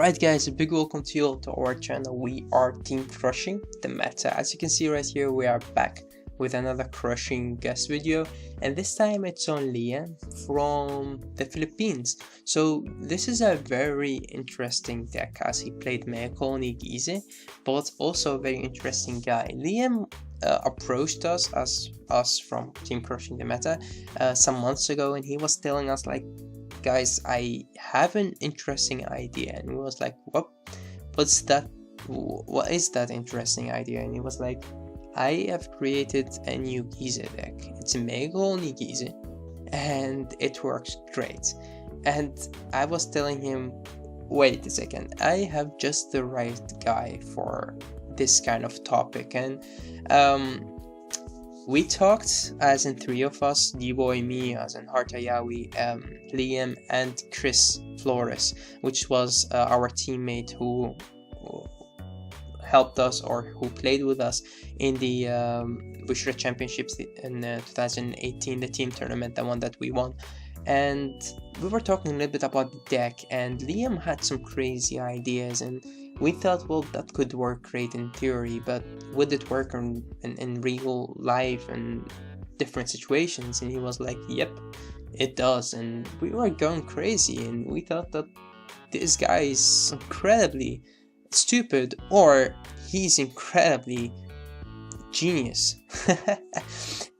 Alright guys, a big welcome to you all to our channel. We are team crushing the meta. As you can see right here, we are back with another crushing guest video, and this time it's on Liam from the Philippines. So this is a very interesting deck as he played Megacolony GYze, but also a very interesting guy. Liam approached us from team crushing the meta some months ago, and he was telling us like, guys, I have an interesting idea. And he was like, what's that? What is that interesting idea? And he was like, I have created a new GYze deck. It's a Megacolony GYze and it works great. And I was telling him, wait a second, I have just the right guy for this kind of topic. And we talked, as in three of us, D-Boy, me, as in Hartayawi, Liam, and Chris Flores, which was our teammate who helped us, or who played with us in the Bushra Championships in 2018, the team tournament, the one that we won. And we were talking a little bit about the deck, and Liam had some crazy ideas, and we thought, well, that could work great in theory, but would it work in real life and different situations? And he was like, yep, it does. And we were going crazy, and we thought that this guy is incredibly stupid, or he's incredibly genius.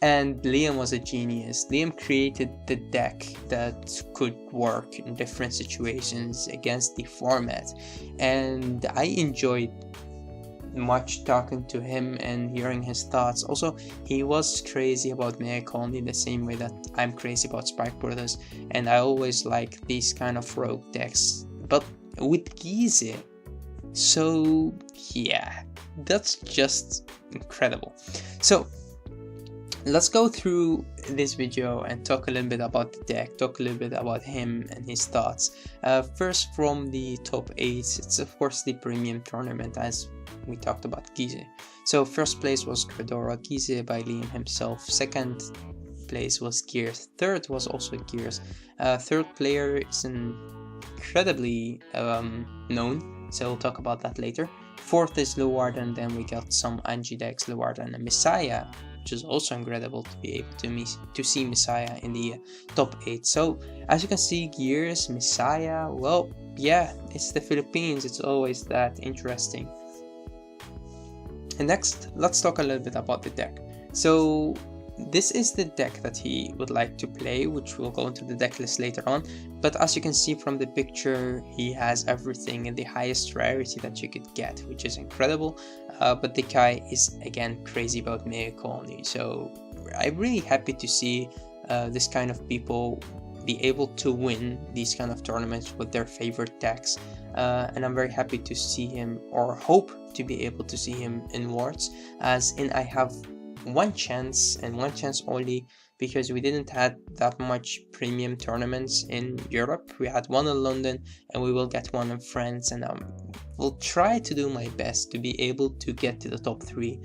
And Liam was a genius. Liam created the deck that could work in different situations against the format, and I enjoyed much talking to him and hearing his thoughts. Also, he was crazy about Megacolony the same way that I'm crazy about Spike Brothers, and I always like these kind of rogue decks, but with GYze. So yeah, that's just incredible. So let's go through this video and talk a little bit about the deck, talk a little bit about him and his thoughts. First, from the top 8, it's of course the premium tournament, as we talked about GYze. So first place was Gredora GYze by Liam himself, second place was GYze, third was also GYze. Third player is incredibly known, so we'll talk about that later. Fourth is Luard, and then we got some Angie decks, Luard and a Messiah, which is also incredible to be able to see Messiah in the top 8. So as you can see, GYze, Messiah, well, yeah, it's the Philippines, it's always that interesting. And next, let's talk a little bit about the deck. So this is the deck that he would like to play, which will go into the deck list later on. But as you can see from the picture, he has everything in the highest rarity that you could get, which is incredible. But the guy is again crazy about Megacolony. So I'm really happy to see this kind of people be able to win these kind of tournaments with their favorite decks. And I'm very happy to see him, or hope to be able to see him in Worlds, as in I have one chance, and one chance only, because we didn't have that much premium tournaments in Europe. We had one in London, and we will get one in France, and will try to do my best to be able to get to the top 3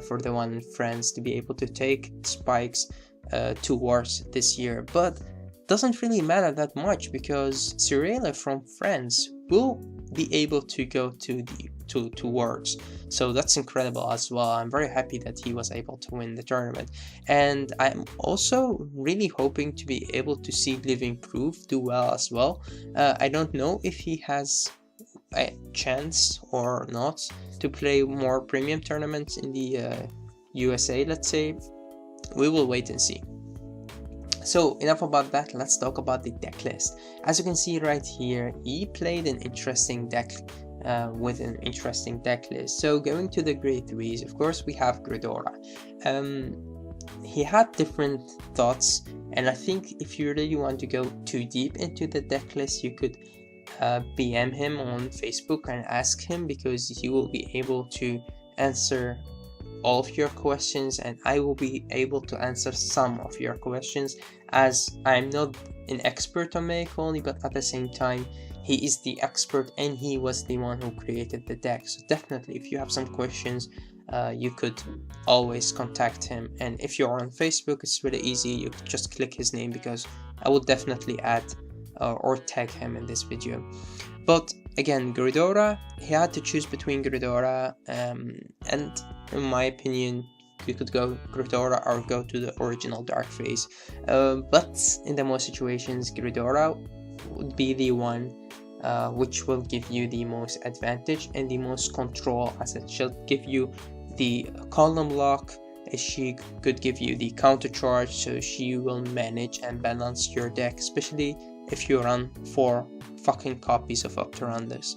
for the one in France, to be able to take Spikes to Wars this year. But doesn't really matter that much, because Cyrilla from France will be able to go to Worlds. So that's incredible as well. I'm very happy that he was able to win the tournament, and I'm also really hoping to be able to see Living Proof do well as well. I don't know if he has a chance or not to play more premium tournaments in the USA, let's say. We will wait and see. So enough about that, let's talk about the deck list. As you can see right here, he played an interesting deck with an interesting deck list. So going to the grade 3s, of course we have Gredora. He had different thoughts, and I think if you really want to go too deep into the deck list, you could PM him on Facebook and ask him, because he will be able to answer all of your questions, and I will be able to answer some of your questions, as I'm not an expert on Megacolony, but at the same time he is the expert and he was the one who created the deck. So definitely, if you have some questions, you could always contact him. And if you're on Facebook, it's really easy, you could just click his name, because I will definitely add or tag him in this video. But again, Gredora, he had to choose between Gredora and in my opinion, you could go Gredora or go to the original Dark Phase. But in the most situations, Gredora would be the one which will give you the most advantage and the most control, as it shall give you the column lock. She could give you the counter charge, so she will manage and balance your deck, especially if you run 4 fucking copies of Octorandus.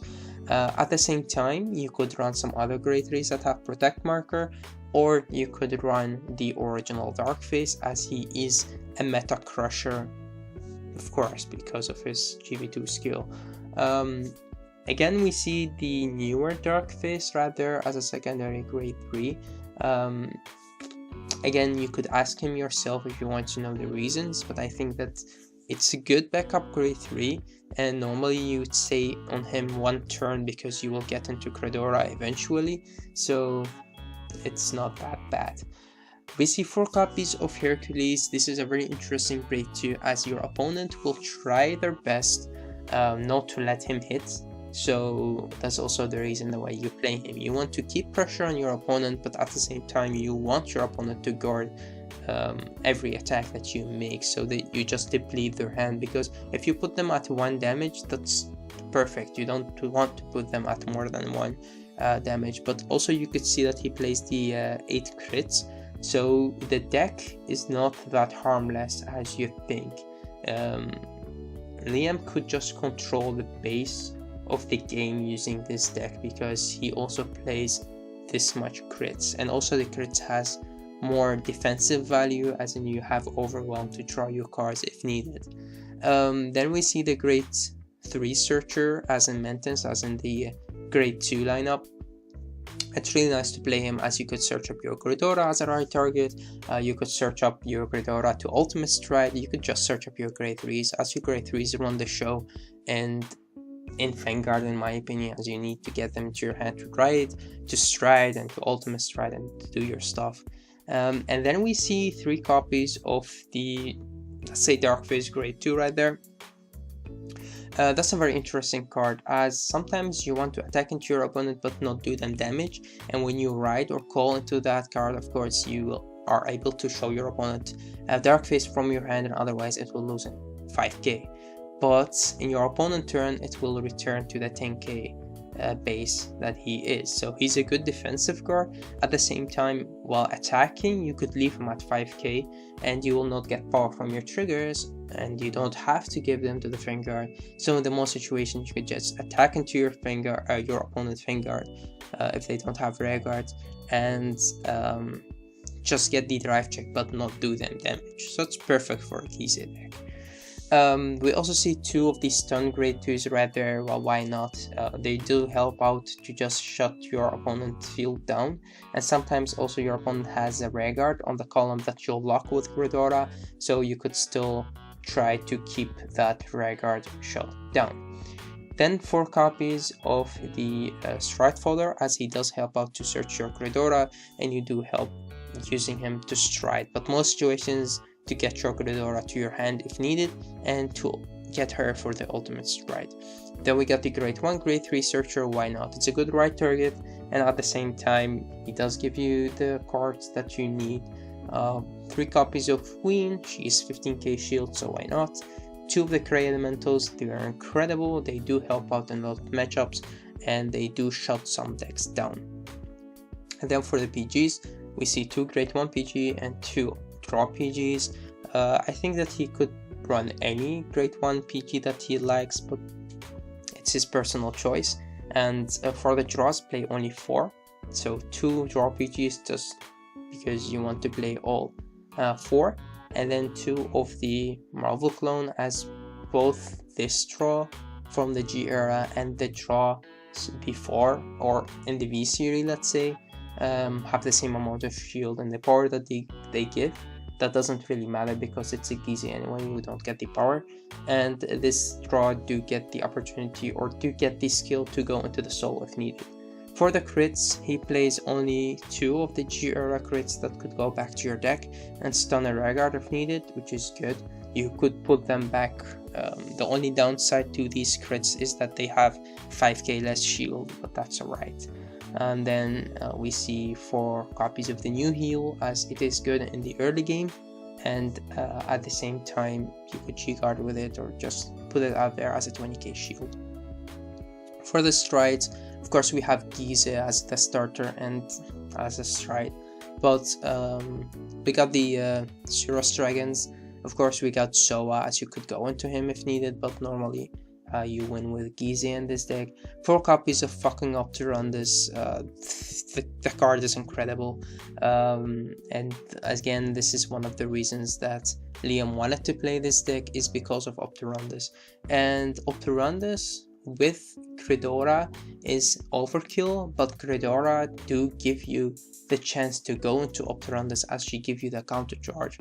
At the same time, you could run some other grade 3s that have protect marker, or you could run the original Dark Phase, as he is a meta crusher, of course, because of his GB2 skill. Again, we see the newer Dark Phase rather as a secondary grade 3. Again, you could ask him yourself if you want to know the reasons, but I think that it's a good backup grade 3, and normally you would stay on him 1 turn because you will get into Gredora eventually, so it's not that bad. We see 4 copies of Hercules. This is a very interesting grade 2, as your opponent will try their best not to let him hit. So that's also the reason why you play him. You want to keep pressure on your opponent, but at the same time you want your opponent to guard every attack that you make, so that you just deplete their hand, because if you put them at 1 damage, that's perfect. You don't want to put them at more than 1 damage. But also you could see that he plays the 8 crits, so the deck is not that harmless as you think. Liam could just control the base of the game using this deck, because he also plays this much crits, and also the crits has more defensive value, as in you have overwhelm to draw your cards if needed. Then we see the grade 3 searcher as in Mentence, as in the grade 2 lineup. It's really nice to play him, as you could search up your Gredora as a right target, you could search up your Gredora to ultimate stride, you could just search up your grade 3s, as your grade 3s run the show, and in Vanguard, in my opinion, as you need to get them to your hand to ride, to stride, and to ultimate stride, and to do your stuff. And then we see 3 copies of the, let's say, Dark Phase grade 2 right there. That's a very interesting card, as sometimes you want to attack into your opponent but not do them damage, and when you ride or call into that card, of course, you are able to show your opponent a Dark Phase from your hand, and otherwise it will lose in 5k. But in your opponent's turn, it will return to the 10k base that he is. So he's a good defensive card. At the same time, while attacking, you could leave him at 5k and you will not get power from your triggers, and you don't have to give them to the Vanguard. So in the most situations, you could just attack into your Vanguard, your opponent's Vanguard, if they don't have rear guards, and just get the drive check but not do them damage. So it's perfect for a Kize deck. We also see 2 of these stun grade 2s right there. Well, why not? They do help out to just shut your opponent's field down, and sometimes also your opponent has a rear guard on the column that you'll lock with Gredora, so you could still try to keep that rear guard shut down. Then 4 copies of the Stride Follower, as he does help out to search your Gredora, and you do help using him to stride, but most situations to get your Gredora to your hand if needed, and to get her for the ultimate stride. Then we got the grade 1, grade 3 searcher. Why not? It's a good right target, and at the same time he does give you the cards that you need. 3 copies of Queen, she is 15k shield, so why not? 2 of the Cray Elementals, they are incredible, they do help out in a lot of matchups, and they do shut some decks down. And then for the PGs, we see 2 grade 1 PG and 2 draw PGs. I think that he could run any grade 1 PG that he likes, but it's his personal choice. And for the draws, play only 4, so 2 draw PGs just because you want to play all 4, and then 2 of the Marvel clone, as both this draw from the G era and the draw before or in the V series, let's say, have the same amount of shield, and the power that they give, that doesn't really matter because it's a Gize anyway, you don't get the power, and this draw do get the opportunity or do get the skill to go into the soul if needed. For the crits, he plays only 2 of the G era crits that could go back to your deck and stun a Rearguard if needed, which is good. You could put them back The only downside to these crits is that they have 5k less shield, but that's alright. And then we see 4 copies of the new heal, as it is good in the early game, and at the same time you could G-guard with it or just put it out there as a 20k shield. For the strides, of course we have GYze as the starter and as a stride, but we got the Suros Dragons. Of course we got Soa, as you could go into him if needed, but normally you win with GYze in this deck. 4 copies of fucking Optirundus. The card is incredible, and again, this is one of the reasons that Liam wanted to play this deck, is because of Optirundus. And Optirundus with Gredora is overkill, but Gredora do give you the chance to go into Optirundus as she give you the counter charge.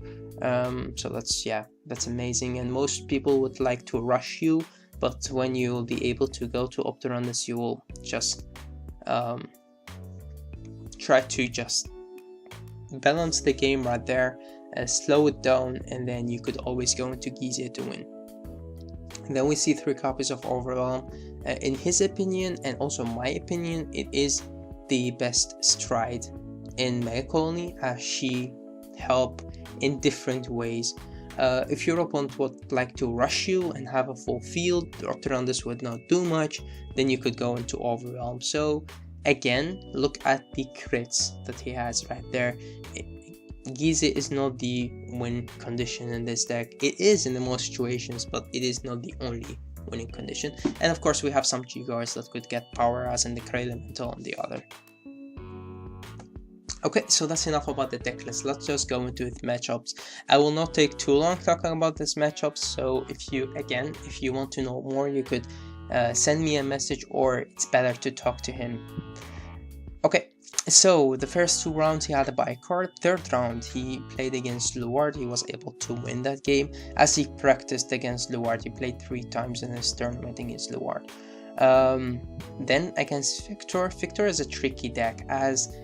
So that's amazing, and most people would like to rush you, but when you will be able to go to Optirundus, you will just try to just balance the game right there, slow it down, and then you could always go into GYze to win. And then we see 3 copies of Overwhelm. In his opinion, and also my opinion, it is the best stride in Megacolony, as she help in different ways. If your opponent would like to rush you and have a full field, Optirundus would not do much, then you could go into Overwhelm. So again, look at the crits that he has right there. GYze is not the win condition in this deck. It is in the most situations, but it is not the only winning condition. And of course we have some G-guards that could get power, as in the Elemental on the other. Okay, so that's enough about the deck list. Let's just go into the matchups. I will not take too long talking about this matchups, so if you want to know more, you could send me a message, or it's better to talk to him. Okay, so the first 2 rounds he had a bye card. 3rd round he played against Luard. He was able to win that game, as he practiced against Luard. He played 3 times in his tournament against Luard. Then against Victor. Victor is a tricky deck, as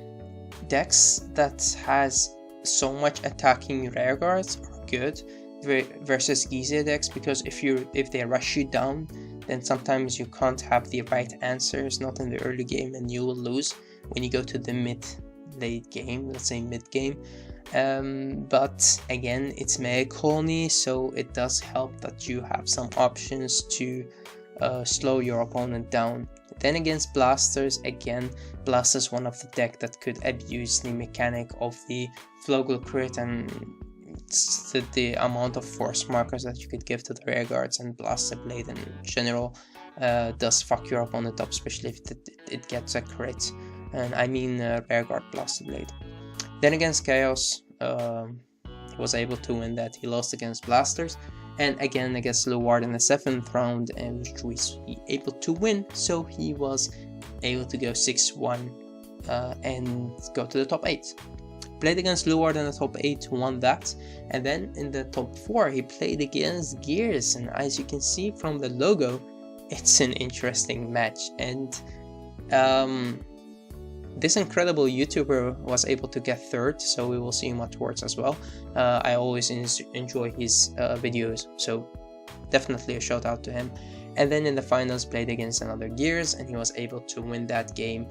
decks that has so much attacking rear guards are good versus GYze decks, because if they rush you down, then sometimes you can't have the right answers, not in the early game, and you will lose when you go to the late game, let's say mid game. But again, it's Megacolony, so it does help that you have some options to slow your opponent down. Then against Blasters, again, Blasters one of the deck that could abuse the mechanic of the Flogel crit and the amount of force markers that you could give to the rear guards, and Blaster Blade in general does fuck your opponent up, especially if it gets a crit. And I mean rear guard Blaster Blade. Then against Chaos, he was able to win that. He lost against Blasters, and again against Luard in the 7th round, and which was able to win, so he was able to go 6-1 and go to the top 8. Played against Luard in the top 8, won that, and then in the top 4 he played against GYze, and as you can see from the logo, it's an interesting match. And this incredible YouTuber was able to get 3rd, so we will see him afterwards as well. I always enjoy his videos, so definitely a shout out to him. And then in the finals played against another GYze, and he was able to win that game.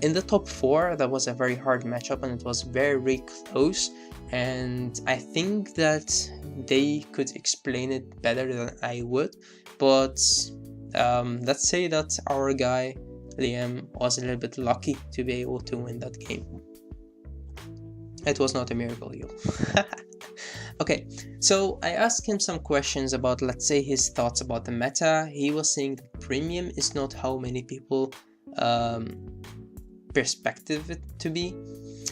In the top 4, that was a very hard matchup, and it was very close, and I think that they could explain it better than I would, but let's say that our guy Liam was a little bit lucky to be able to win that game. It was not a miracle heal. Okay, so I asked him some questions about, let's say, his thoughts about the meta. He was saying that premium is not how many people perspective it to be.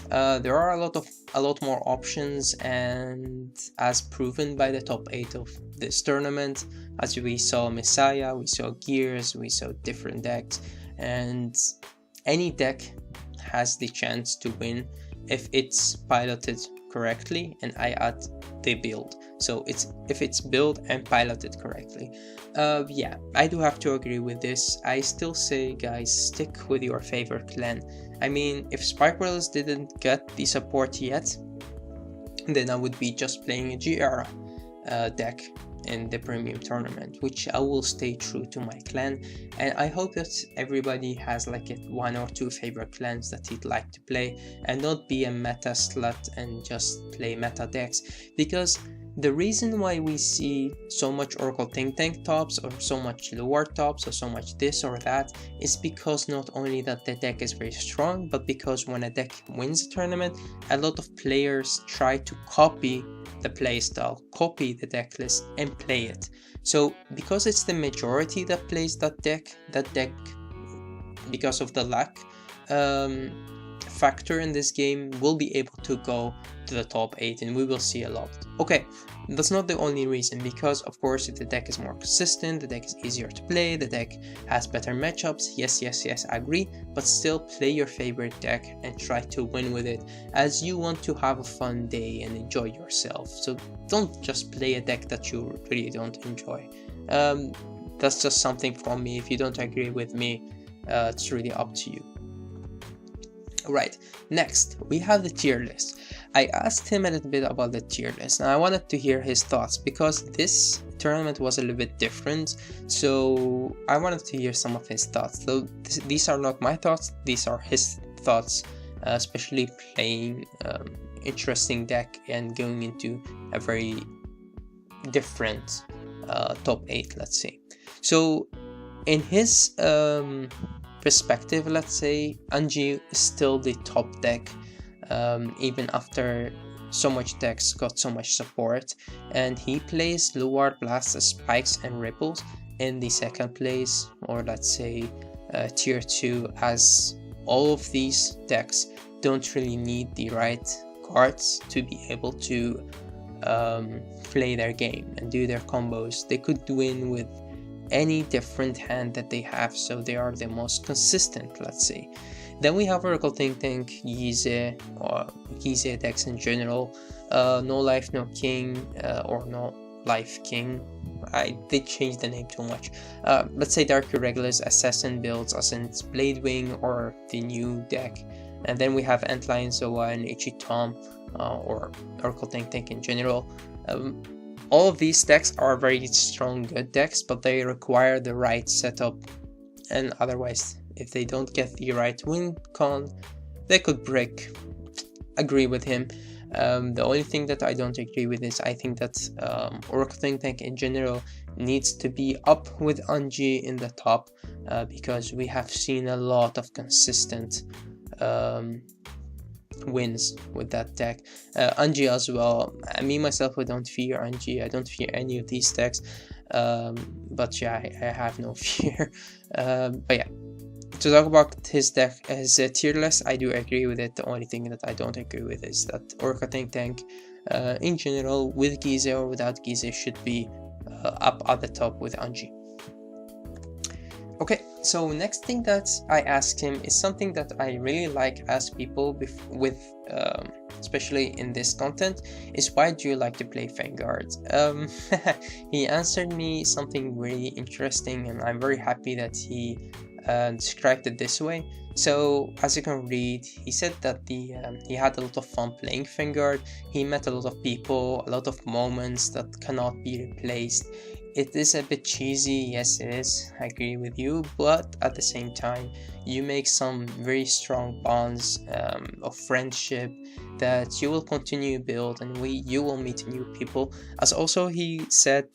There are a lot more options, and as proven by the top 8 of this tournament, as we saw Messiah, we saw GYze, we saw different decks, and any deck has the chance to win if it's piloted correctly, and I add the build. So if it's built and piloted correctly. Yeah, I do have to agree with this. I still say, guys, stick with your favorite clan. I mean, if Spike Brothers didn't get the support yet, then I would be just playing a GR deck in the premium tournament, which I will stay true to my clan. And I hope that everybody has like one or two favorite clans that he'd like to play, and not be a meta slut and just play meta decks, because the reason why we see so much Oracle Think Tank tops, or so much Lure tops, or so much this or that, is because not only that the deck is very strong, but because when a deck wins a tournament, a lot of players try to copy the playstyle, copy the deck list, and play it. So because it's the majority that plays that deck, because of the luck factor in this game, will be able to go to the top 8, and we will see a lot. Okay, that's not the only reason, because of course if the deck is more consistent, the deck is easier to play, the deck has better matchups, yes, I agree, but still play your favorite deck and try to win with it, as you want to have a fun day and enjoy yourself. So don't just play a deck that you really don't enjoy. That's just something from me. If you don't agree with me, it's really up to you. Right, next we have the tier list. I asked him a little bit about the tier list, and I wanted to hear his thoughts, because this tournament was a little bit different, so I wanted to hear some of his thoughts. So these are not my thoughts, these are his thoughts, especially playing interesting deck and going into a very different top 8, let's say. So in his perspective, let's say, Unji is still the top deck, even after so much decks got so much support, and he plays Lure, Blast, Spikes, and Ripples in the second place, or let's say tier 2, as all of these decks don't really need the right cards to be able to play their game and do their combos. They could win with any different hand that they have, so they are the most consistent, let's say. Then we have Oracle Think Tank, GYze, or GYze decks in general, No Life, No King, or No Life King. I did change the name too much. Let's say Dark Irregulars, Assassin builds, Assassin's Bladewing, or the new deck. And then we have Antlion, Zoa, and Ichitom, or Oracle Think Tank in general. All of these decks are very strong, good decks, but they require the right setup, and otherwise, if they don't get the right win con, they could break. Agree with him. The only thing that I don't agree with is I think that Oracle Think Tank in general needs to be up with Unji in the top, because we have seen a lot of consistent wins with that deck. Unji as well. Me myself, I don't fear Unji. I don't fear any of these decks. But yeah, I have no fear. But yeah, to talk about his deck as a tier list, I do agree with it. The only thing that I don't agree with is that Oracle Think Tank in general, with GYze or without GYze, should be up at the top with Unji. Okay, so next thing that I asked him is something that I really like ask people with especially in this content, is why do you like to play Vanguard? He answered me something really interesting, and I'm very happy that he described it this way. So as you can read, he said that he had a lot of fun playing Vanguard. He met a lot of people, a lot of moments that cannot be replaced. It is a bit cheesy, yes it is, I agree with you, but at the same time, you make some very strong bonds of friendship that you will continue to build, and you will meet new people. As also he said,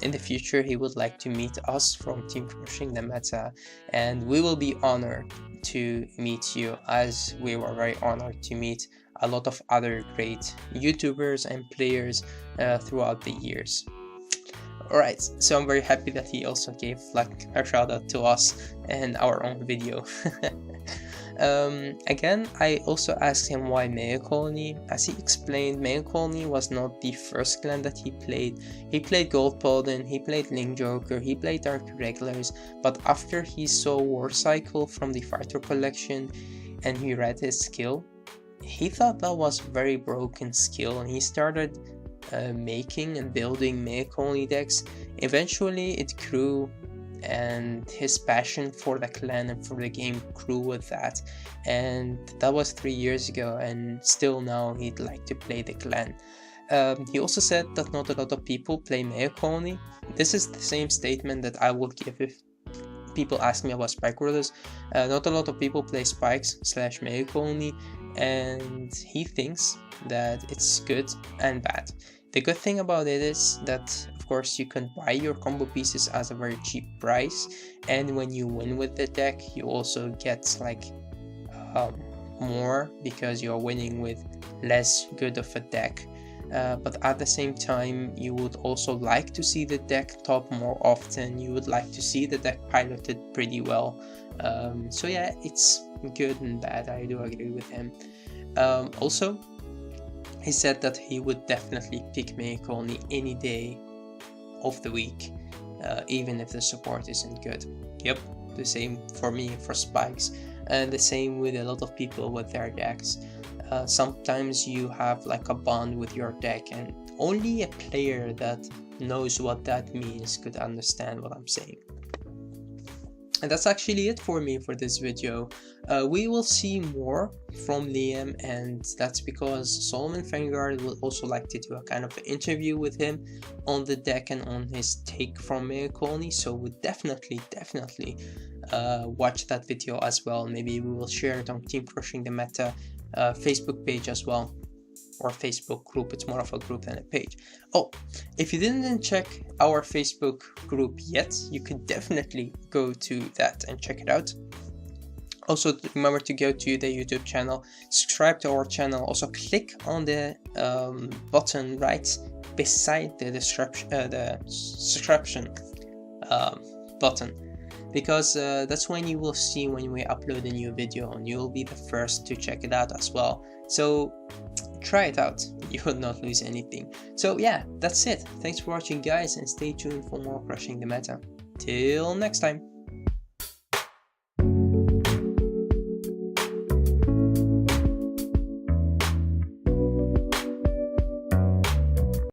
in the future he would like to meet us from Team Crushing the Meta, and we will be honored to meet you, as we were very honored to meet a lot of other great YouTubers and players throughout the years. Alright, so I'm very happy that he also gave like a shout out to us in our own video. Again, I also asked him why Megacolony. As he explained, Megacolony was not the first clan that he played. He played Gold Paladin, he played Link Joker, he played Dark Regulars, but after he saw War Cycle from the Fighter Collection and he read his skill, he thought that was very broken skill, and he started making and building Megacolony decks. Eventually it grew, and his passion for the clan and for the game grew with that, and that was 3 years ago, and still now he'd like to play the clan. He also said that not a lot of people play Megacolony. This is the same statement that I would give if people ask me about spike rulers. Not a lot of people play spikes / Megacolony, and he thinks that it's good and bad. The good thing about it is that, of course, you can buy your combo pieces at a very cheap price, and when you win with the deck, you also get like more because you're winning with less good of a deck. But at the same time, you would also like to see the deck top more often. You would like to see the deck piloted pretty well. So yeah, it's good and bad. I do agree with him. Also, he said that he would definitely pick Megacolony any day of the week, even if the support isn't good. Yep, the same for me for spikes, and the same with a lot of people with their decks. Sometimes you have like a bond with your deck, and only a player that knows what that means could understand what I'm saying. And that's actually it for me for this video. We will see more from Liam, and that's because Solemn Vanguard will also like to do a kind of interview with him on the deck and on his take from Megacolony. So we definitely watch that video as well. Maybe we will share it on Team Crushing the Meta Facebook page as well, or Facebook group. It's more of a group than a page. Oh, if you didn't check our Facebook group yet, you could definitely go to that and check it out. Also, remember to go to the YouTube channel, subscribe to our channel. Also, click on the button right beside the subscription button, because that's when you will see when we upload a new video, and you'll be the first to check it out as well. So try it out, you will not lose anything. So yeah, that's it. Thanks for watching, guys, and stay tuned for more Crushing the Meta. Till next time.